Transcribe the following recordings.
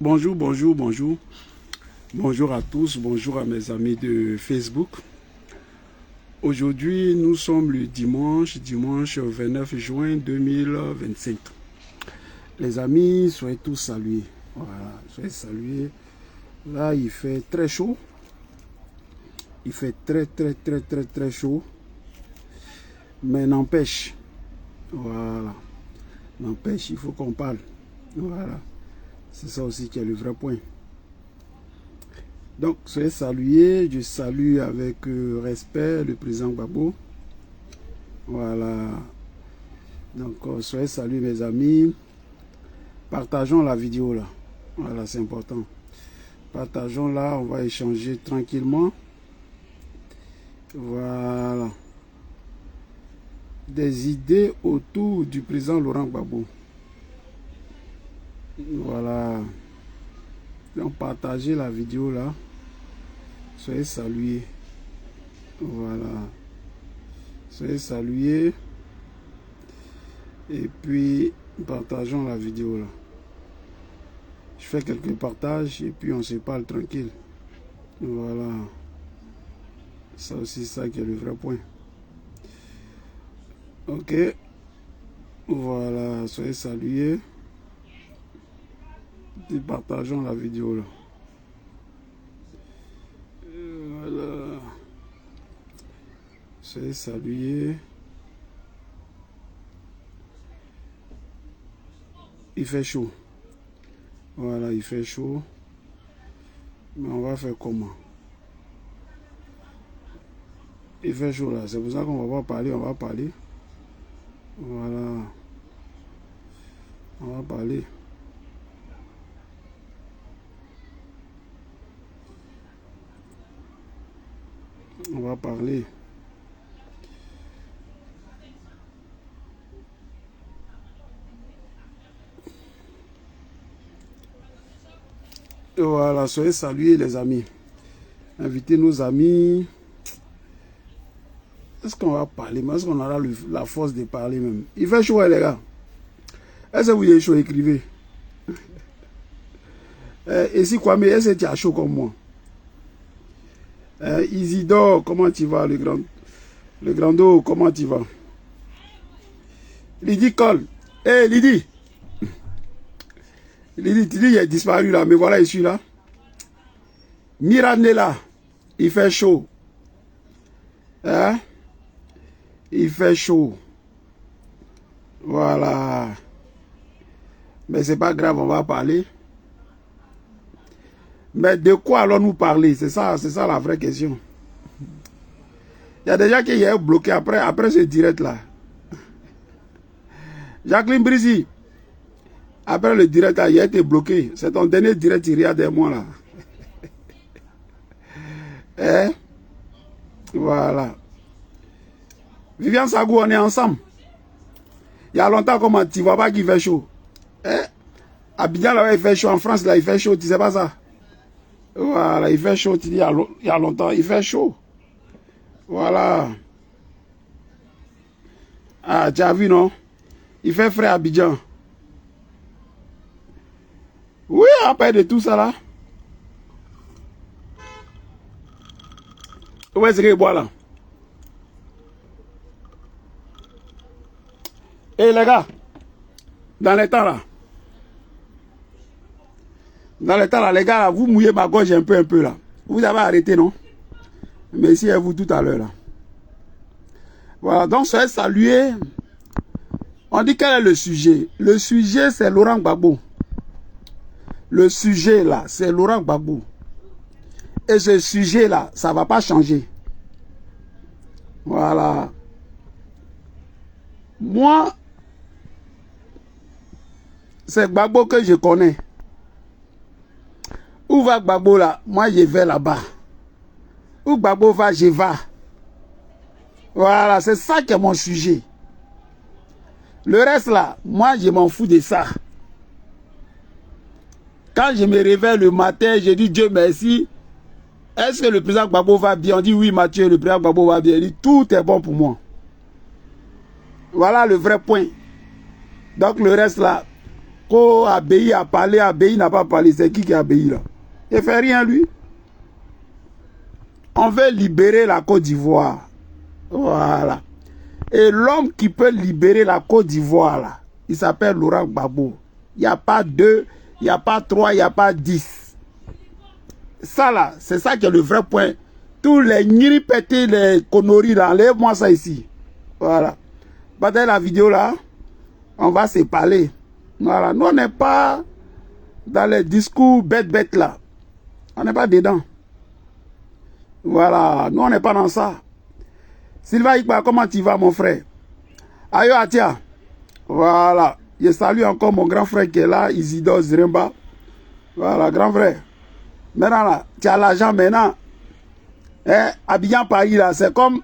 Bonjour, bonjour, bonjour. Bonjour à tous, bonjour à mes amis de Facebook. Aujourd'hui, nous sommes le dimanche 29 juin 2025. Les amis, soyez tous salués. Voilà, soyez salués. Là, il fait très chaud. Il fait très chaud. Mais n'empêche, voilà, n'empêche, il faut qu'on parle. Voilà, c'est ça aussi qui est le vrai point. Donc, soyez salués. Je salue avec respect le président Gbagbo. Voilà. Donc, soyez salués mes amis. Partageons la vidéo là. Voilà, c'est important. Partageons là, on va échanger tranquillement. Voilà. Des idées autour du président Laurent Gbagbo. Voilà. Donc, partagez la vidéo là. Soyez salués. Voilà. Soyez salués. Et puis, partageons la vidéo là. Je fais quelques partages et puis on se parle tranquille. Voilà. Ça aussi, ça qui est le vrai point. Ok. Voilà. Soyez salués. Et partageons la vidéo là. Voilà. Soyez salués. Il fait chaud. Voilà, il fait chaud. Mais on va faire comment? Il fait chaud là. C'est pour ça qu'on va pas parler. On va parler. Voilà. On va parler. On va parler. Et voilà, soyez salués les amis. Invitez nos amis. Est-ce qu'on va parler? Est-ce qu'on aura la force de parler même? Il fait chaud les gars. Est-ce que vous avez chaud? Écrivez. Et si Kwame, est-ce que tu as chaud comme moi? Isidore, comment tu vas, le grando, comment tu vas? Lydie Cole. Hey Lydie. Lydie, tu dis il est disparu là, mais voilà, je suis là. Miranela, il fait chaud. Hein? Il fait chaud. Voilà. Mais c'est pas grave, on va parler. Mais de quoi allons-nous parler? C'est ça la vraie question. Il y a des gens qui sont bloqués après ce direct là. Jacqueline Brisy, après le direct là, il a été bloqué. C'est ton dernier direct, il y a des mois là. Hein? Voilà. Viviane Sagou, on est ensemble. Il y a longtemps, comment tu vois pas qu'il fait chaud? Hein? Abidjan là, il fait chaud. En France là, il fait chaud, tu sais pas ça? Voilà, il fait chaud, tu dis, il y a longtemps, il fait chaud. Voilà. Ah, tu as vu, non? Il fait frais à Abidjan. Oui, après de tout ça là. Où est-ce qu'il boit là? Eh les gars, dans les temps là. Dans les temps là, les gars, vous mouillez ma gorge un peu là. Vous avez arrêté, non? Merci à vous tout à l'heure là. Voilà, donc soyez salués. On dit quel est le sujet? Le sujet, c'est Laurent Gbagbo. Le sujet là, c'est Laurent Gbagbo. Et ce sujet là, ça ne va pas changer. Voilà. Moi, c'est Gbagbo que je connais. Où va Gbagbo là? Moi, je vais là-bas. Où Gbagbo va, je vais. Voilà, c'est ça qui est mon sujet. Le reste là, moi, je m'en fous de ça. Quand je me réveille le matin, je dis Dieu merci. Est-ce que le président Gbagbo va bien? On dit oui, Mathieu, le président Gbagbo va bien. Il dit tout est bon pour moi. Voilà le vrai point. Donc le reste là, Quand Abéi a parlé, Abéi n'a pas parlé. C'est qui a Abéi là? Il ne fait rien lui. On veut libérer la Côte d'Ivoire. Voilà. Et l'homme qui peut libérer la Côte d'Ivoire là, il s'appelle Laurent Gbagbo. Il n'y a pas 2, il n'y a pas 3, il n'y a pas 10. Ça là, c'est ça qui est le vrai point. Tous les niripétés, les conneries là, enlève-moi ça ici. Voilà. Pendant la vidéo là, on va se parler. Voilà. Nous, on n'est pas dans les discours bêtes là. On n'est pas dedans. Voilà. Nous, on n'est pas dans ça. Sylvain Ikpa, comment tu vas, mon frère? Ayo Atia. Voilà. Je salue encore mon grand frère qui est là, Isidore Ziremba. Voilà, grand frère. Maintenant, là, tu as l'argent maintenant. Eh, Abidjan Paris, là, c'est comme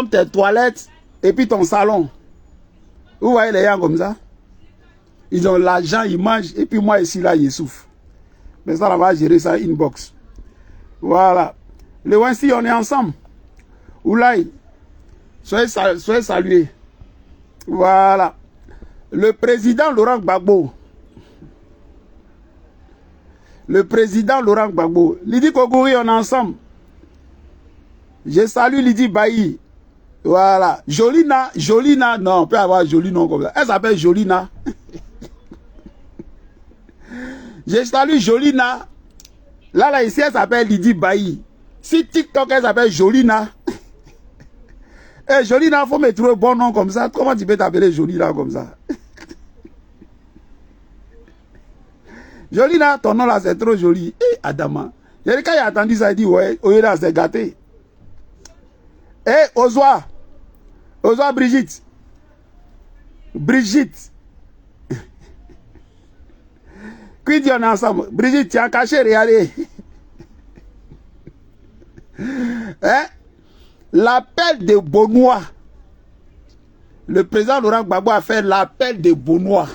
tes toilettes et puis ton salon. Vous voyez les gens comme ça? Ils ont l'argent, ils mangent, et puis moi ici, là, ils souffrent. Mais ça, on va gérer ça inbox. Voilà. Le Wensi, on est ensemble. Oulaï, soyez salués. Voilà. Le président Laurent Gbagbo. Le président Laurent Gbagbo. Lydie Kogouri, on est ensemble. Je salue Lydie Bailly. Voilà. Jolina, Jolina, non, on peut avoir joli nom comme ça. Elle s'appelle Jolina. Je salue Jolina. Là, ici, elle s'appelle Lydie Bailly. Si TikTok, elle s'appelle Jolina. Eh, Jolina, il faut me trouver un bon nom comme ça. Comment tu peux t'appeler Jolina comme ça? Jolina, ton nom là, c'est trop joli. Eh, Adama. Quand il a entendu ça, il dit, ouais, Oyeda, c'est gâté. Eh, Ozoa. Ozoa Brigitte. Brigitte. Qui dit on est ensemble? Brigitte, tu as caché, regardez. Hein? L'appel de Benoît. Le président Laurent Gbagbo a fait l'appel de Benoît.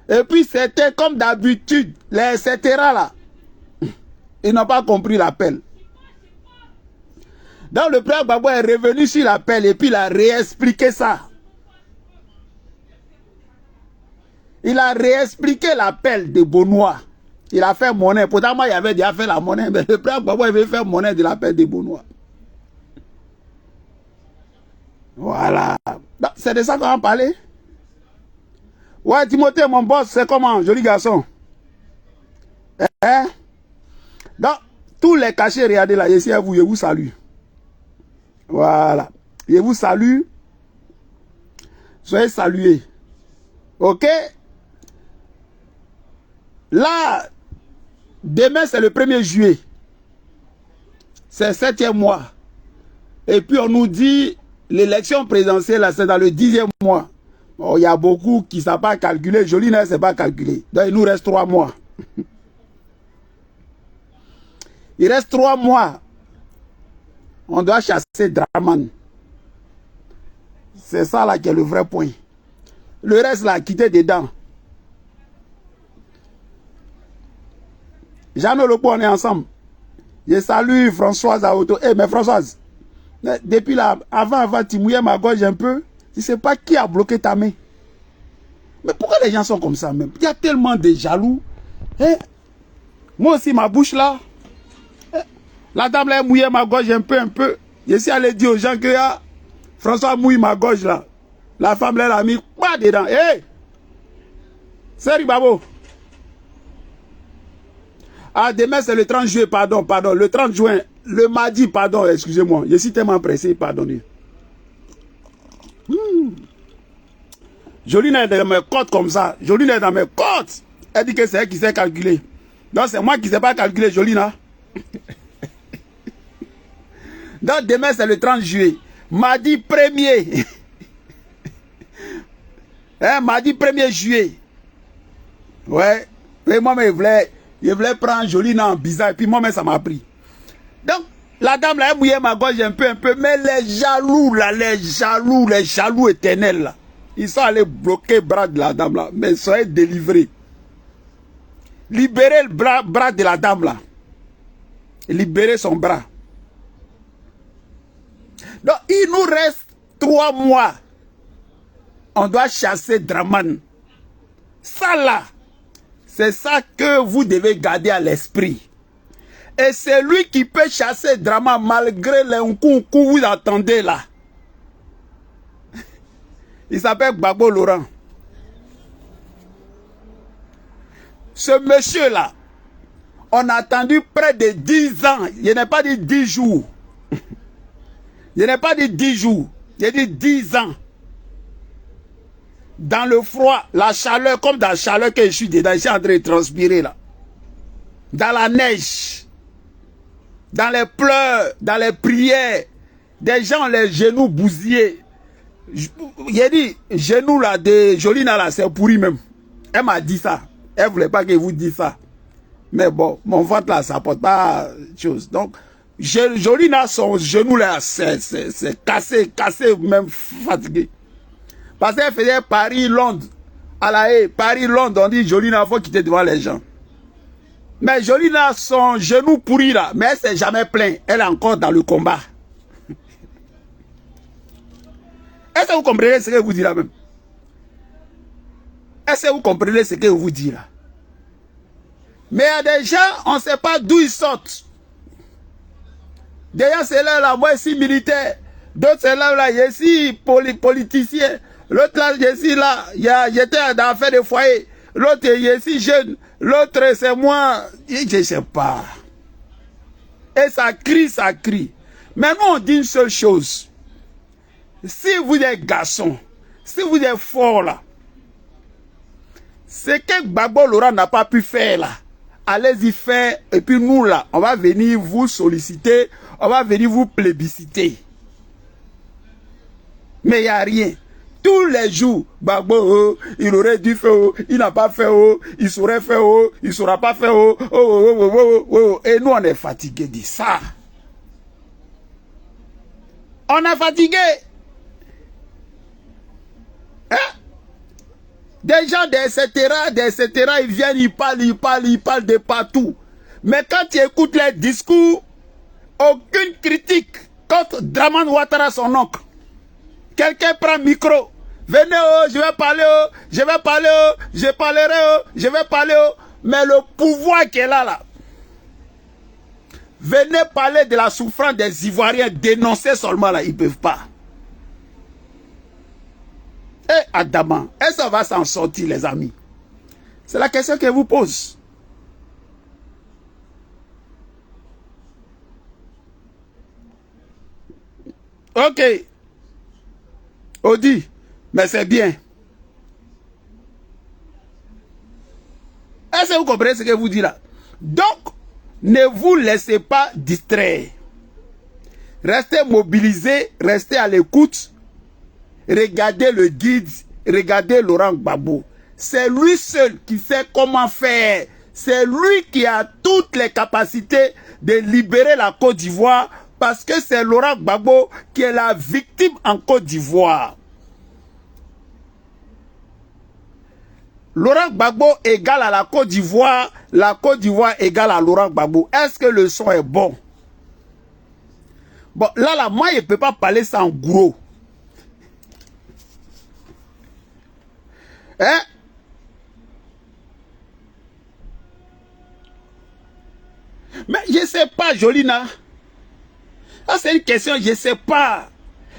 Et puis c'était comme d'habitude, les etc. là. Ils n'ont pas compris l'appel. Donc le président Gbagbo est revenu sur l'appel et puis il a réexpliqué ça. Il a réexpliqué l'appel de Benoît. Il a fait monnaie. Pourtant, moi, il avait déjà fait la monnaie. Mais le président Gbagbo avait fait monnaie de l'appel de Benoît. Voilà. C'est de ça qu'on va parler. Ouais, Timothée, mon boss, c'est comment, joli garçon? Hein? Donc, tous les cachets, regardez là, ici, je vous salue. Voilà. Je vous salue. Soyez salués. Ok? Là, demain, c'est le 1er juillet. C'est le 7e mois. Et puis, on nous dit, l'élection présidentielle, c'est dans le 10e mois. Bon, il y a beaucoup qui ne savent pas calculer. Jolina ne sait pas calculer. Donc, il nous reste 3 mois. Il reste 3 mois. On doit chasser Draman. C'est ça là qui est le vrai point. Le reste là, quitter dedans. Jeannot Lopo, on est ensemble. Je salue Françoise à Auto. Eh, mais Françoise, depuis là, avant, tu mouillais ma gorge un peu. Je ne sais pas qui a bloqué ta main. Mais pourquoi les gens sont comme ça même? Il y a tellement de jaloux. Eh, moi aussi, ma bouche là. Eh, la dame là, elle mouillait ma gorge un peu. Je suis allé dire aux gens que François mouille ma gorge là. La femme là, elle a mis quoi dedans? Eh, hey! Sérieux, Babo. Ah, demain, c'est le 30 juillet, pardon. Le 30 juin, le mardi, pardon, excusez-moi. Je suis tellement pressé, pardonnez. Joline est dans mes côtes comme ça. Joline est dans mes côtes. Elle dit que c'est elle qui sait calculer. Donc, c'est moi qui ne sais pas calculer, Jolina. Donc, demain, c'est le 30 juillet. Mardi 1er. Hein, mardi 1er juillet. Ouais. Et moi, je voulais prendre Jolina en bizarre. Et puis, moi, ça m'a pris. Donc, la dame, là, elle mouillait ma gorge un peu. Mais les jaloux, là, les jaloux éternels, là. Ils sont allés bloquer le bras de la dame, là. Mais soyez délivrés. Libérez le bras de la dame, là. Libérez son bras. Donc, il nous reste 3 mois. On doit chasser Draman. Ça là, c'est ça que vous devez garder à l'esprit. Et c'est lui qui peut chasser Drama malgré les coups que vous attendez là. Il s'appelle Gbagbo Laurent. Ce monsieur-là, on a attendu près de 10 ans. Je n'ai pas dit 10 jours. Je n'ai pas dit 10 jours. J'ai dit 10 ans. Dans le froid, la chaleur, comme dans la chaleur que je suis dedans, je suis en train de transpirer là. Dans la neige. Dans les pleurs, dans les prières. Des gens ont les genoux bousillés. J'ai dit, genoux là de Jolina là, c'est pourri même. Elle m'a dit ça. Elle ne voulait pas que vous dise ça. Mais bon, mon ventre là, ça porte pas chose. Donc, Jolina, son genou là, c'est cassé, même fatigué. Parce qu'elle faisait Paris-Londres. À la haie, Paris-Londres, on dit Jolina, il faut quitter devant les gens. Mais Jolina, son genou pourri là, mais elle s'est jamais plaint. Elle est encore dans le combat. Est-ce que vous comprenez ce que je vous dis là même? Est-ce que vous comprenez ce que je vous dis là? Mais il y a des gens, on ne sait pas d'où ils sortent. Des gens, c'est là, moi, ici, militaire. D'autres, c'est là, ici, politicien. L'autre, là, ici, là, j'étais dans l'affaire de foyer. L'autre, ici, jeune. L'autre, c'est moi. Je ne sais pas. Et ça crie, ça crie. Mais nous, on dit une seule chose. Si vous êtes garçon, si vous êtes fort, là, ce que Gbagbo Laurent n'a pas pu faire, là, allez-y faire, et puis nous là, on va venir vous solliciter, on va venir vous plébisciter. Mais il n'y a rien. Tous les jours, Gbagbo, il aurait dû faire, il n'a pas fait, il saurait faire, il ne saura pas faire, et nous on est fatigués de ça. On est fatigués. Hein? Des gens, etc., ils viennent, ils parlent de partout. Mais quand tu écoutes les discours, aucune critique contre Dramane Ouattara, son oncle. Quelqu'un prend le micro. Venez, je vais parler, je vais parler, je parlerai, je vais parler. Mais le pouvoir qui est là, venez parler de la souffrance des Ivoiriens, dénoncer seulement là, ils ne peuvent pas. Et Adama, est-ce qu'on va s'en sortir, les amis? C'est la question que je vous pose. Ok. Odi, mais c'est bien. Est-ce que vous comprenez ce que je vous dis là? Donc, ne vous laissez pas distraire. Restez mobilisés, restez à l'écoute. Regardez le guide, regardez Laurent Gbagbo. C'est lui seul qui sait comment faire. C'est lui qui a toutes les capacités de libérer la Côte d'Ivoire parce que c'est Laurent Gbagbo qui est la victime en Côte d'Ivoire. Laurent Gbagbo égale à la Côte d'Ivoire égale à Laurent Gbagbo. Est-ce que le son est bon? Bon, là, moi, je ne peux pas parler ça en gros. Hein? Mais je ne sais pas, Jolina. Ça, c'est une question, je ne sais pas.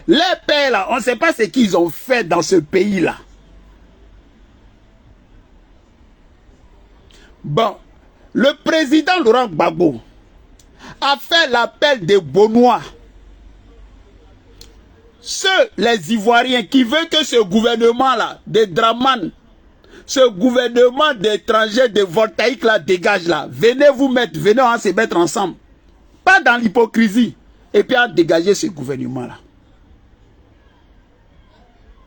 Les pères, là, on ne sait pas ce qu'ils ont fait dans ce pays-là. Bon, le président Laurent Gbagbo a fait l'appel des Bonois. Ceux, les Ivoiriens, qui veulent que ce gouvernement-là, de Dramane, ce gouvernement d'étrangers, de voltaïques là, dégage là. Venez vous mettre, venez on se mettre ensemble. Pas dans l'hypocrisie. Et puis à dégager ce gouvernement-là.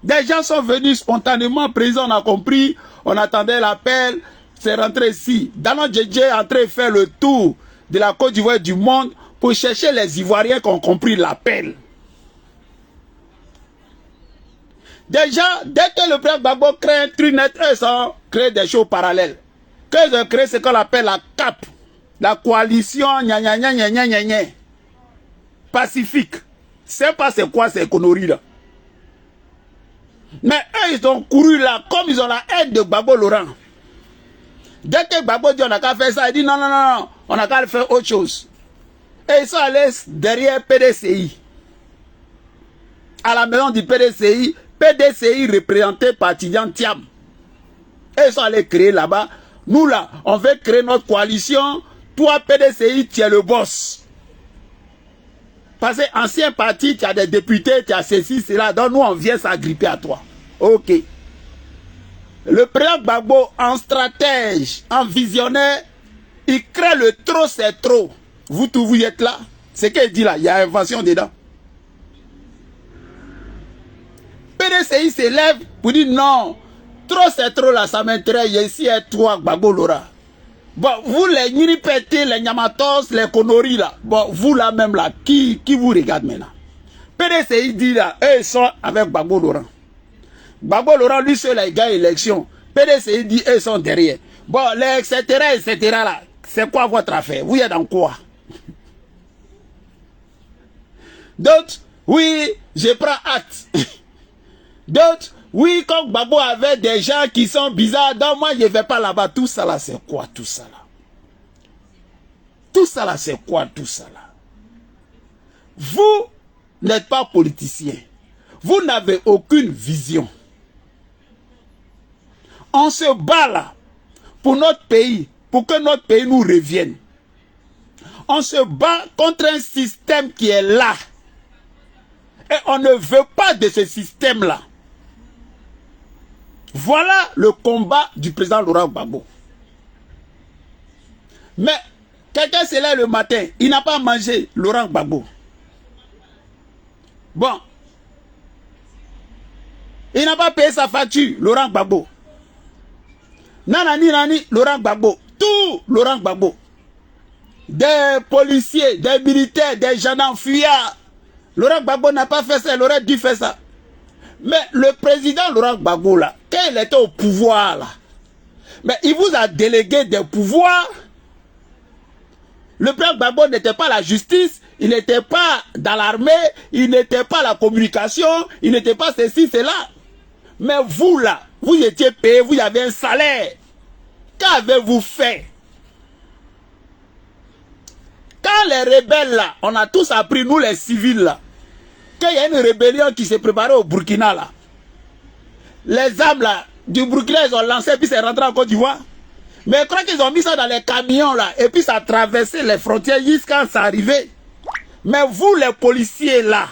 Des gens sont venus spontanément, président, on a compris, on attendait l'appel, c'est rentré ici. Dano Djedje est en train de faire le tour de la Côte d'Ivoire du monde pour chercher les Ivoiriens qui ont compris l'appel. Déjà, dès que le président Gbagbo crée un truc net, ils ont créé des choses parallèles. Qu'ils ont créé ce qu'on appelle la CAP, la coalition pacifique. C'est pas c'est quoi ces conneries là. Mais eux, ils ont couru là, comme ils ont la haine de Gbagbo Laurent. Dès que Gbagbo dit on n'a qu'à faire ça, il dit non, non, non, non, on n'a qu'à faire autre chose. Et ils sont allés derrière PDCI. À la maison du PDCI, PDCI représenté par Tidiane Thiam. Et ils sont allés créer là-bas. Nous là, on veut créer notre coalition. Toi, PDCI, tu es le boss. Parce que ancien parti, tu as des députés, tu as ceci, cela. Donc nous, on vient s'agripper à toi. Ok. Le président Gbagbo, en stratège, en visionnaire, il crée le trop, c'est trop. Vous tous, vous êtes là. C'est qu'il dit là, il y a invention dedans. PDCI s'élève pour dire non, trop c'est trop là, ça m'intéresse, ici est toi, Gbagbo Laurent. Bon, vous les Niripétés, les Nyamatos, les Konori là, bon, vous là même là, qui vous regarde maintenant? PDCI dit là, eux ils sont avec Gbagbo Laurent. Gbagbo Laurent, lui seul, il gagne l'élection. PDCI dit, eux ils sont derrière. Bon, les etc. là, c'est quoi votre affaire? Vous êtes dans quoi? D'autres, oui, je prends acte. D'autres, oui, comme Gbagbo avait des gens qui sont bizarres, donc moi je ne vais pas là-bas. Tout ça là, c'est quoi tout ça là? Tout ça là, c'est quoi tout ça là? Vous n'êtes pas politicien. Vous n'avez aucune vision. On se bat là pour notre pays, pour que notre pays nous revienne. On se bat contre un système qui est là. Et on ne veut pas de ce système là. Voilà le combat du président Laurent Gbagbo. Mais quelqu'un se lève le matin, il n'a pas mangé Laurent Gbagbo. Bon. Il n'a pas payé sa facture, Laurent Gbagbo. Nanani, nani, Laurent Gbagbo. Tout Laurent Gbagbo. Des policiers, des militaires, des gendarmes fuyards. Laurent Gbagbo n'a pas fait ça, il aurait dû faire ça. Mais le président Laurent Gbagbo là, quand il était au pouvoir là, mais il vous a délégué des pouvoirs. Le président Gbagbo n'était pas la justice, il n'était pas dans l'armée, il n'était pas la communication, il n'était pas ceci, cela. Mais vous là, vous étiez payé, vous avez un salaire. Qu'avez-vous fait? Quand les rebelles là, on a tous appris, nous les civils là, qu'il y a une rébellion qui s'est préparée au Burkina là. Les armes là, du Burkina, ils ont lancé, puis c'est rentré en Côte d'Ivoire. Mais je crois qu'ils ont mis ça dans les camions là, et puis ça a traversé les frontières jusqu'à ça arrivait. Mais vous les policiers là,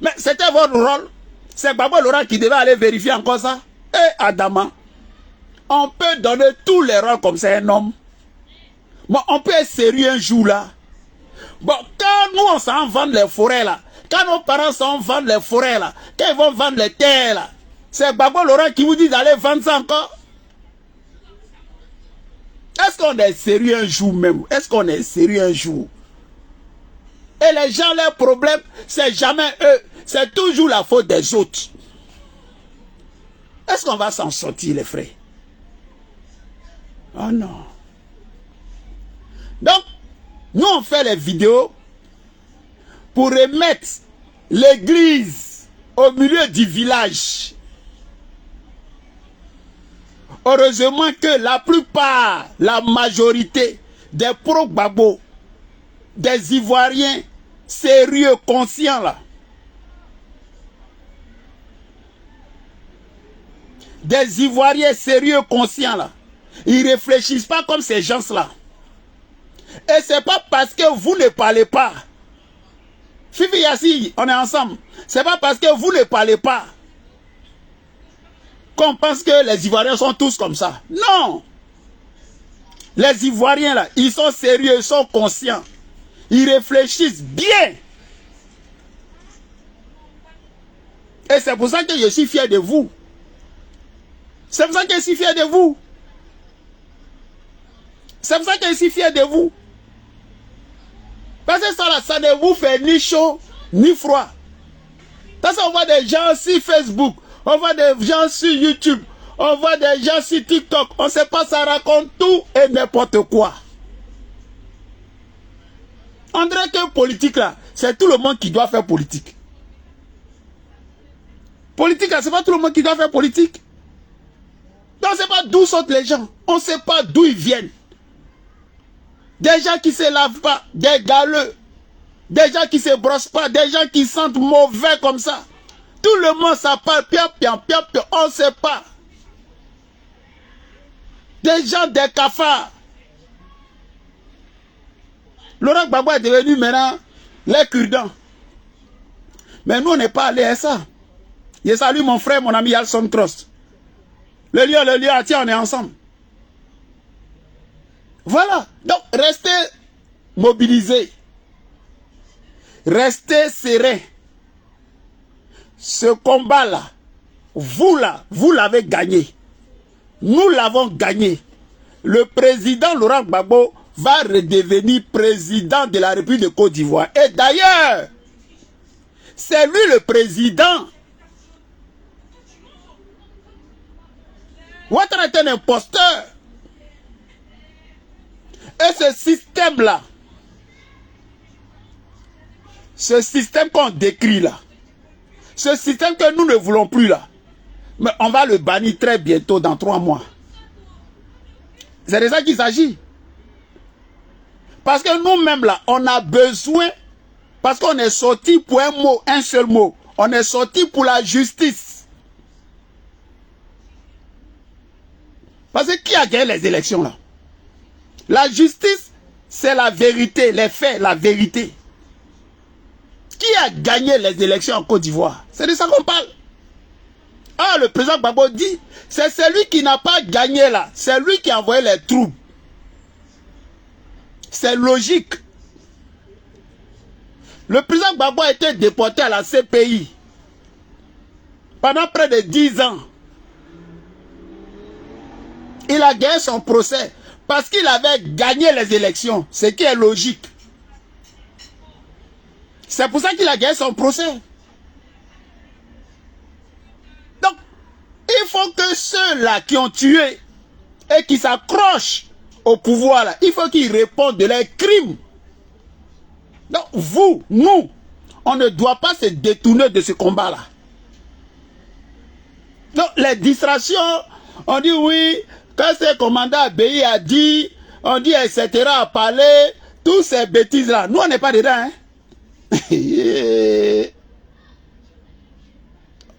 mais c'était votre rôle. C'est Gbagbo Laurent qui devait aller vérifier encore ça. Et Adama, on peut donner tous les rôles comme c'est un homme. Bon, on peut être sérieux un jour là. Bon, quand nous on s'en vend les forêts là, quand nos parents s'en vendent les forêts là, quand ils vont vendre les terres là, c'est Gbagbo Laurent qui vous dit d'aller vendre ça encore. Est-ce qu'on est sérieux un jour même? Est-ce qu'on est sérieux un jour? Et les gens, leurs problèmes, c'est jamais eux, c'est toujours la faute des autres. Est-ce qu'on va s'en sortir, les frères? Oh non. Donc, nous on fait les vidéos pour remettre l'église au milieu du village. Heureusement que la plupart, la majorité des pro-Gbagbo, des Ivoiriens sérieux, conscients là, des Ivoiriens sérieux, conscients là, ils ne réfléchissent pas comme ces gens-là. Et c'est pas parce que vous ne parlez pas. Fifi Yassi, on est ensemble. C'est pas parce que vous ne parlez pas qu'on pense que les Ivoiriens sont tous comme ça. Non. Les Ivoiriens là, ils sont sérieux, ils sont conscients. Ils réfléchissent bien. Et c'est pour ça que je suis fier de vous. C'est pour ça que je suis fier de vous. C'est pour ça que je suis fier de vous. Parce que ça là, ça ne vous fait ni chaud, ni froid. Parce qu'on voit des gens sur Facebook, on voit des gens sur YouTube, on voit des gens sur TikTok, on ne sait pas, ça raconte tout et n'importe quoi. On dirait que politique là, c'est tout le monde qui doit faire politique. Politique, c'est pas tout le monde qui doit faire politique. Donc, c'est pas d'où sortent les gens. On ne sait pas d'où ils viennent. Des gens qui ne se lavent pas, des galeux, des gens qui ne se brossent pas, des gens qui sentent mauvais comme ça. Tout le monde, ça parle, on ne sait pas. Des gens, des cafards. Laurent Gbagbo est devenu maintenant les cure-dents. Mais nous, on n'est pas allé à ça. Je salue mon frère, mon ami Alson Cross. Le lion, tiens, on est ensemble. Voilà. Donc, restez mobilisés. Restez sereins. Ce combat-là, vous l'avez gagné. Nous l'avons gagné. Le président Laurent Gbagbo va redevenir président de la République de Côte d'Ivoire. Et d'ailleurs, c'est lui le président. Ouattara est un imposteur. Et ce système-là, ce système qu'on décrit là, ce système que nous ne voulons plus là, mais on va le bannir très bientôt, dans 3 mois. C'est de ça qu'il s'agit. Parce que nous-mêmes là, on a besoin, parce qu'on est sorti pour un mot, un seul mot. On est sorti pour la justice. Parce que qui a gagné les élections là? La justice, c'est la vérité, les faits, la vérité. Qui a gagné les élections en Côte d'Ivoire? C'est de ça qu'on parle. Ah, le président Gbagbo dit, c'est celui qui n'a pas gagné là. C'est lui qui a envoyé les troupes. C'est logique. Le président Gbagbo a été déporté à la CPI pendant près de 10 ans. Il a gagné son procès parce qu'il avait gagné les élections, ce qui est logique. C'est pour ça qu'il a gagné son procès. Donc, il faut que ceux-là qui ont tué et qui s'accrochent au pouvoir, là, il faut qu'ils répondent de leurs crimes. Donc, vous, nous, on ne doit pas se détourner de ce combat-là. Donc, les distractions, on dit oui, quand ce commandant Abéi a dit, on dit etc. a parlé, toutes ces bêtises-là, nous, on n'est pas dedans, hein.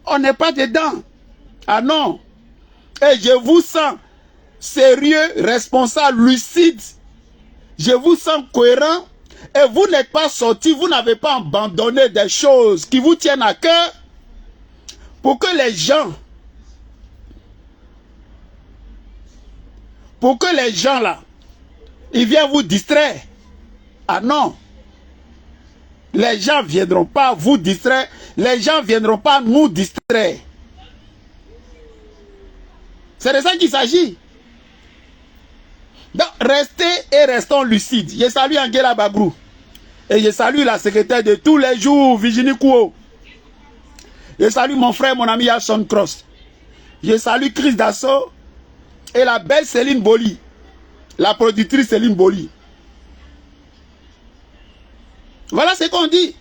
On n'est pas dedans. Ah non. Et je vous sens sérieux, responsable, lucide. Je vous sens cohérent. Et vous n'êtes pas sorti, vous n'avez pas abandonné des choses qui vous tiennent à cœur pour que les gens, là, ils viennent vous distraire. Ah non. Les gens ne viendront pas vous distraire. Les gens ne viendront pas nous distraire. C'est de ça qu'il s'agit. Donc, restez et restons lucides. Je salue Angela Bagrou. Et je salue la secrétaire de tous les jours, Virginie Kouo. Je salue mon frère, mon ami Alson Cross. Je salue Chris Dasso et la belle Céline Boli. La productrice Céline Boli. Voilà ce qu'on dit.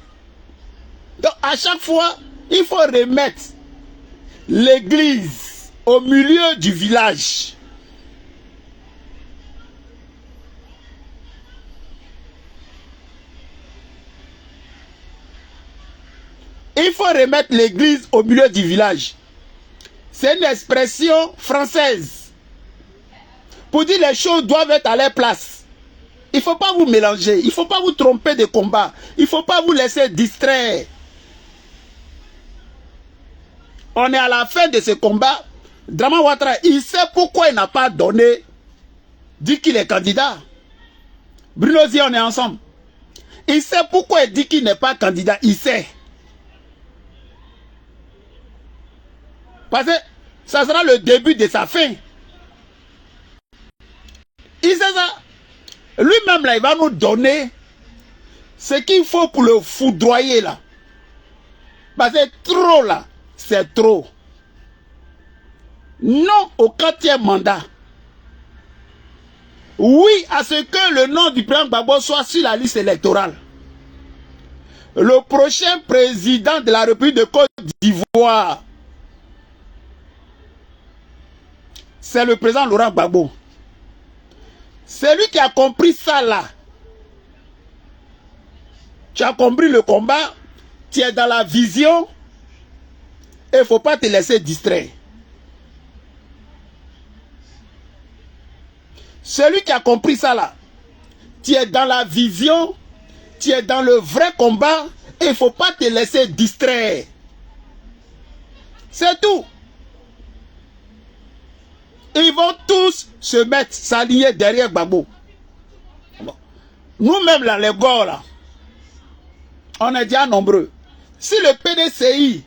Donc, à chaque fois, il faut remettre l'église au milieu du village. Il faut remettre l'église au milieu du village. C'est une expression française. Pour dire les choses doivent être à leur place. Il ne faut pas vous mélanger. Il ne faut pas vous tromper de combat. Il ne faut pas vous laisser distraire. On est à la fin de ce combat. Draman Ouattara, il sait pourquoi il n'a pas donné, dit qu'il est candidat. Bruno Zi, on est ensemble. Il sait pourquoi il dit qu'il n'est pas candidat. Il sait. Parce que ça sera le début de sa fin. Il sait ça. Lui-même, là, il va nous donner ce qu'il faut pour le foudroyer, là. Parce que trop, là, c'est trop. Non au 4e mandat. Oui à ce que le nom du président Gbagbo soit sur la liste électorale. Le prochain président de la République de Côte d'Ivoire c'est le président Laurent Gbagbo. C'est lui qui a compris ça là. Tu as compris le combat, tu es dans la vision et il ne faut pas te laisser distraire. Celui qui a compris ça là, tu es dans la vision, tu es dans le vrai combat et il ne faut pas te laisser distraire. C'est tout. Ils vont tous se mettre, s'aligner derrière Gbagbo. Nous-mêmes là, les gars là, on est déjà nombreux. Si le PDCI,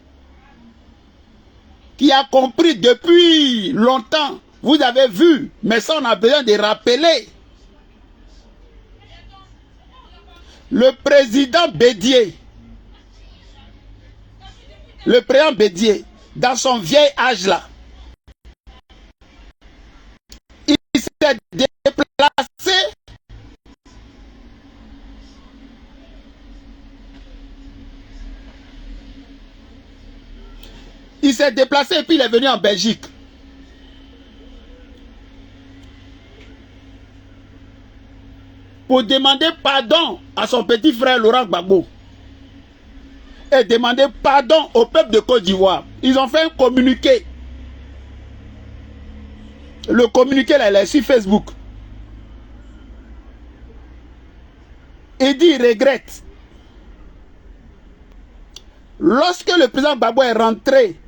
qui a compris depuis longtemps, vous avez vu, mais ça on a besoin de rappeler. Le président Bédié, dans son vieil âge là, il s'est déplacé. Il s'est déplacé et puis il est venu en Belgique. Pour demander pardon à son petit frère Laurent Gbagbo. Et demander pardon au peuple de Côte d'Ivoire. Ils ont fait un communiqué. Le communiqué là, il est sur Facebook. Il dit il regrette. Lorsque le président Gbagbo est rentré,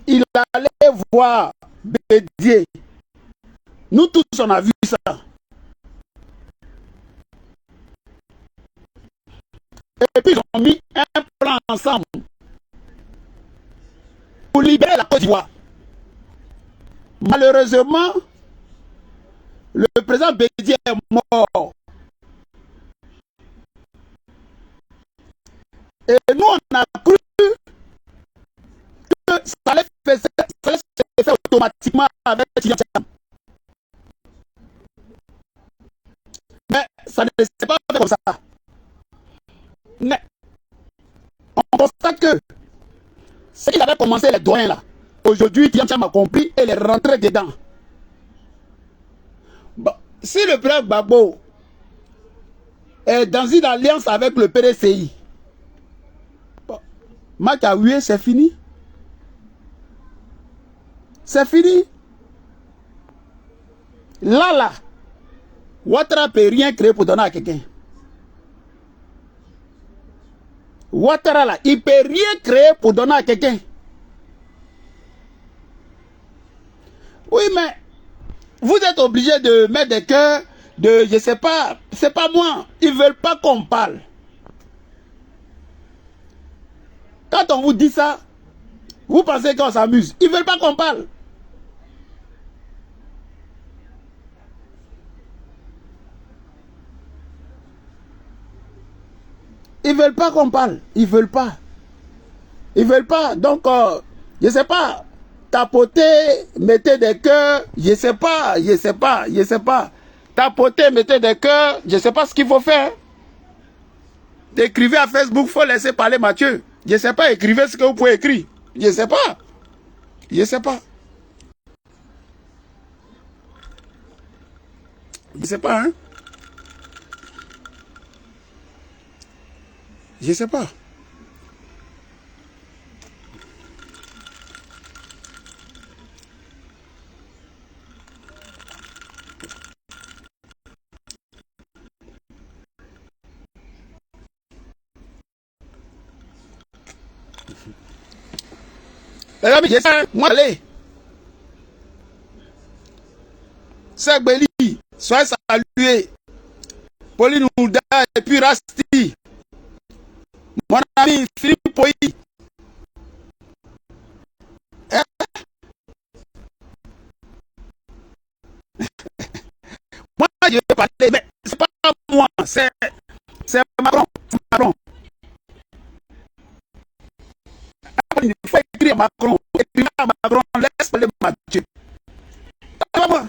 il allait voir Bédié. Nous tous, on a vu ça. Et puis, ils ont mis un plan ensemble pour libérer la Côte d'Ivoire. Malheureusement, le président Bédié est mort. Et nous, on a cru que ça allait se faire automatiquement avec Tidiane Tcham. Mais ça ne s'est pas fait comme ça. Mais on constate que ce qu'il avait commencé les doyens là, aujourd'hui, Tidiane Tcham a compris et il est rentré dedans. Bon, si le président Gbagbo est dans une alliance avec le PDCI, bon, Makaoué, c'est fini. C'est fini. Là, Ouattara ne peut rien créer pour donner à quelqu'un. Ouattara là, il ne peut rien créer pour donner à quelqu'un. Oui, mais vous êtes obligé de mettre des cœurs de, je sais pas, c'est pas moi. Ils ne veulent pas qu'on parle. Quand on vous dit ça, vous pensez qu'on s'amuse. Ils ne veulent pas qu'on parle. Ils ne veulent pas qu'on parle. Ils ne veulent pas. Ils ne veulent pas. Donc, je ne sais pas. Tapoter, mettez des cœurs. Je ne sais pas. Je ne sais pas. Je ne sais pas. Tapoter, mettez des cœurs. Je ne sais pas ce qu'il faut faire. Écrivez à Facebook, il faut laisser parler Mathieu. Je ne sais pas. Écrivez ce que vous pouvez écrire. Je ne sais pas. Je ne sais pas. Je ne sais pas, hein. Je ne sais pas. Les amis, je sais, moi, allez. C'est Béli, soyez salués. Pauline Ouda et puis Rasti. Mon ami Philippe Poy. Moi, je vais parler, mais c'est pas moi, c'est Macron. Macron. Il faut écrire à Macron. Écrire à Macron, laisse parler Mathieu. C'est pas moi.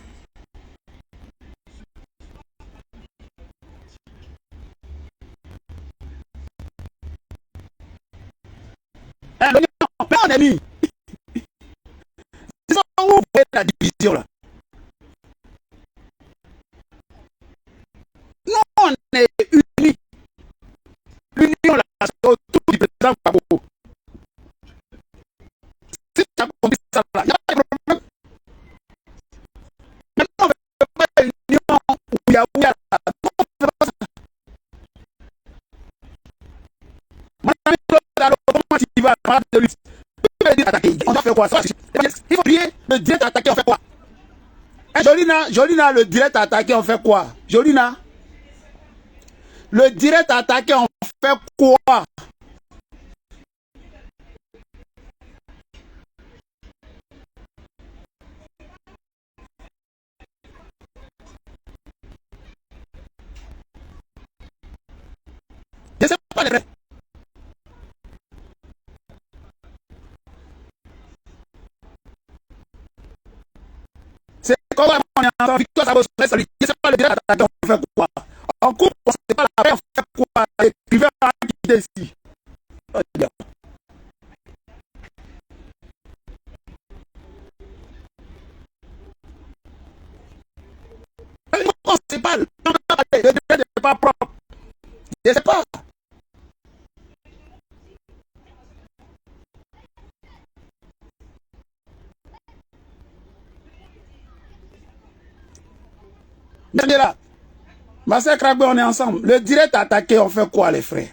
Mon ami, Ouya, comment tu vas? On doit faire quoi? Il faut prier, le direct attaqué, on fait quoi? Jolina, Jolina, le direct attaqué, on fait quoi? Jolina, le direct attaqué, on fait quoi? Je ne sais pas les vrais. C'est comment on est ensemble, Victoire Sabo, je ne sais pas le direct attaqué, on fait quoi? En coupe, on ne sait pas la paix, on fait quoi? Écrivain qui est ici. On ne sait pas, le direct n'est pas propre. Je ne sais pas. Là, Marcel Kragbe, on est ensemble. Le direct attaqué, on fait quoi, les frères?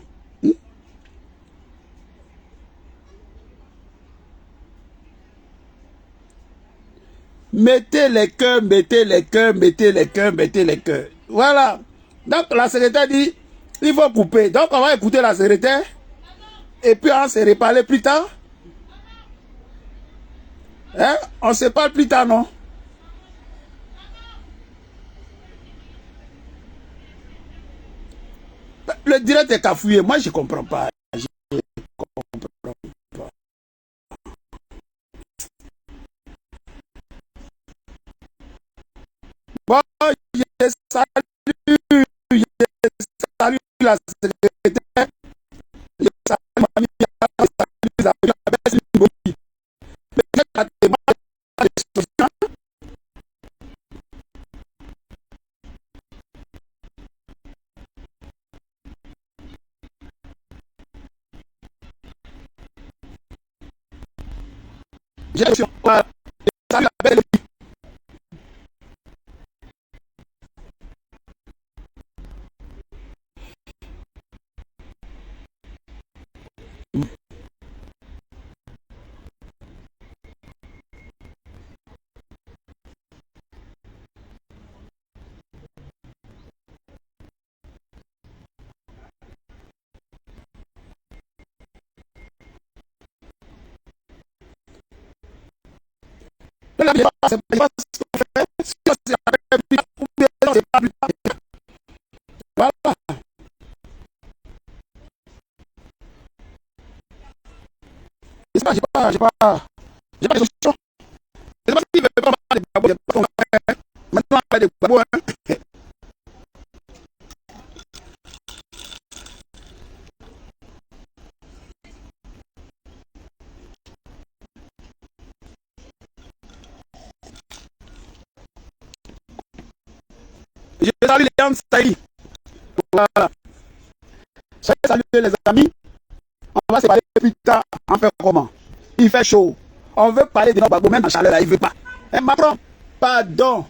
Mettez les cœurs, mettez les cœurs, mettez les cœurs, mettez les cœurs. Voilà. Donc, la secrétaire dit, il faut couper. Donc, on va écouter la secrétaire. Et puis, on se reparler plus tard. Hein? On se parle plus tard, non? Le direct est cafouillé. Moi, je ne comprends pas. Je comprends pas. Bon, je salue la secrétaire. Je salue ma famille. Je salue les amis. J'ai salut la belle. Voilà. J'ai pas de solution. Je sais pas s'il veut pas parler de babou. Maintenant, on parle de babou. Je salue les gens Saïli. Voilà. Je salue les amis. On va se parler plus tard. On fait comment? Il fait chaud. On veut parler de nos babou, même en chaleur, là, il ne veut pas. Et Macron, pardon.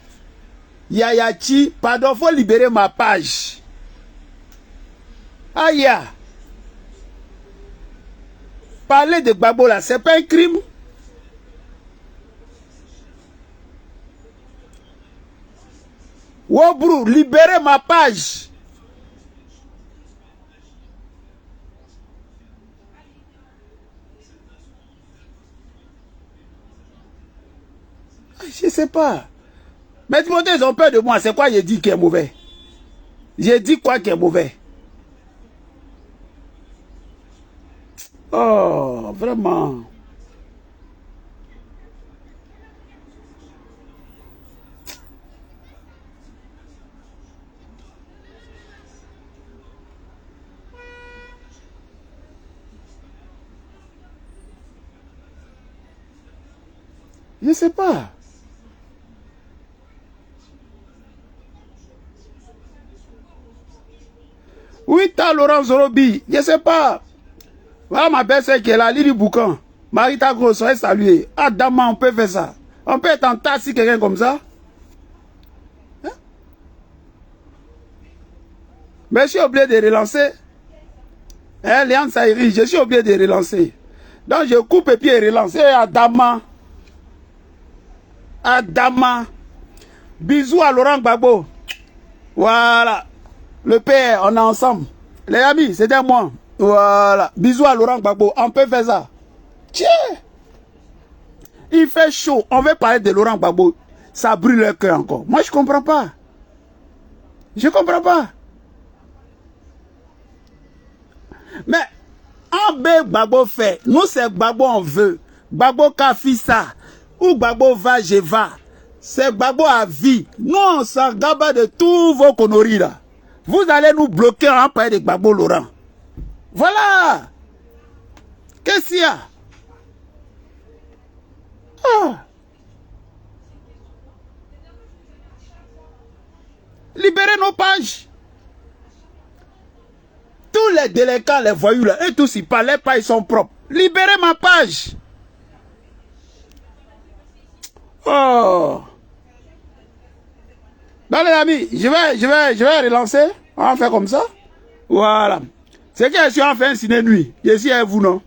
Yayachi, pardon, il faut libérer ma page. Aïe. Parler de Gbagbo là, c'est pas un crime. Wobrou, libérez ma page. Je sais pas. Mais tout le monde, ils ont peur de moi. C'est quoi j'ai dit qui est mauvais? J'ai dit quoi qui est mauvais? Oh, vraiment. Je ne sais pas. Oui, t'as Laurent Zorobi. Je ne sais pas. Voilà ma belle-sœur qui est là, Lili Boucan. Marita Grosse, soyez saluée. Ah, Dama, on peut faire ça. On peut être en tasse si quelqu'un comme ça. Hein? Mais je suis obligé de relancer. Hein, Léon Saïri, je suis obligé de relancer. Donc je coupe et puis relancer Adama. Adama. Bisous à Laurent Gbagbo. Voilà. Le père, on est ensemble. Les amis, c'était moi. Voilà. Bisous à Laurent Gbagbo. On peut faire ça. Tiens. Il fait chaud. On veut parler de Laurent Gbagbo. Ça brûle le cœur encore. Moi, je ne comprends pas. Je ne comprends pas. Mais, en B, Gbagbo fait. Nous, c'est Gbagbo on veut. Gbagbo Kafi ça. Ou Gbagbo va, je va. C'est Gbagbo à vie. Nous, on s'en gabe de tous vos conneries là. Vous allez nous bloquer en parlant de Gbagbo Laurent. Voilà. Qu'est-ce qu'il y a? Ah. Libérez nos pages. Tous les délinquants, les voyous là, eux tous ils parlaient pas, ils sont propres. Libérez ma page. Oh. Donc les amis, je vais relancer. On va faire comme ça. Voilà. C'est que je suis en fin de nuit. Je suis avec vous, non?